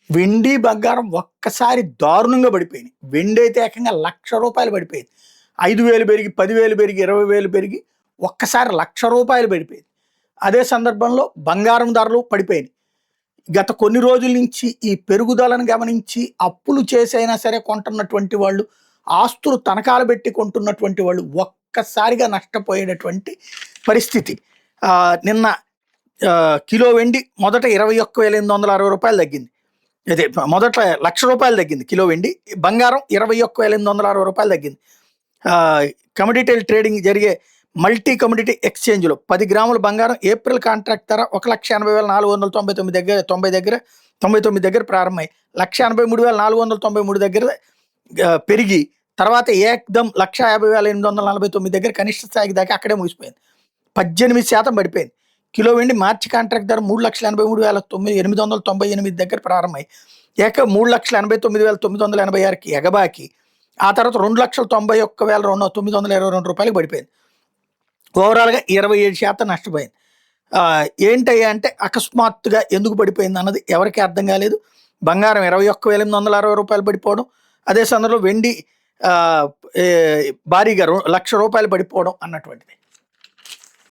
వెండి, బంగారం ఒక్కసారి దారుణంగా పడిపోయినాయి. వెండి అయితే ఏకంగా రూ. 1,00,000 పడిపోయింది. 5,000 పెరిగి, 10,000 పెరిగి, 20,000 పెరిగి ఒక్కసారి రూ. 1,00,000 పడిపోయింది. అదే సందర్భంలో బంగారం ధరలు పడిపోయినాయి. గత కొన్ని రోజుల నుంచి ఈ పెరుగుదలను గమనించి అప్పులు చేసైనా సరే కొంటున్నటువంటి వాళ్ళు, ఆస్తులు తనఖాలు పెట్టి కొంటున్నటువంటి వాళ్ళు ఒక్కసారిగా నష్టపోయేటటువంటి పరిస్థితి. నిన్న కిలో వెండి మొదట రూ. 21,860 తగ్గింది. అదే మొదట రూ. 1,00,000 తగ్గింది కిలో వెండి. బంగారం రూ. 21,860 తగ్గింది. కమోడిటీల ట్రేడింగ్ జరిగే మల్టీ కమోడిటీ ఎక్స్చేంజ్లో 10 గ్రాముల బంగారం ఏప్రిల్ కాంట్రాక్ట్ ధర 1,80,499 దగ్గర 99 దగ్గర ప్రారంభమై 1,83,493 దగ్గర పెరిగి తర్వాత ఏకదం 1,50,849 దగ్గర కనిష్ట స్థాయికి దాకా అక్కడే ముగిసిపోయింది. 18% పడిపోయింది. కిలో వెండి మార్చి కాంట్రాక్ట్ ధర 3,83,898 దగ్గర ప్రారంభమై 3,89,986కి ఎగబాకి ఆ తర్వాత 2,91,922 పడిపోయింది. ఓవరాల్గా 27% నష్టపోయింది. ఏంటయ్యా అంటే అకస్మాత్తుగా ఎందుకు పడిపోయింది అన్నది ఎవరికి అర్థం కాలేదు. బంగారం రూ. 21,860 పడిపోవడం, అదే సందర్భంలో వెండి భారీగా రూ. 1,00,000 పడిపోవడం అన్నటువంటిది.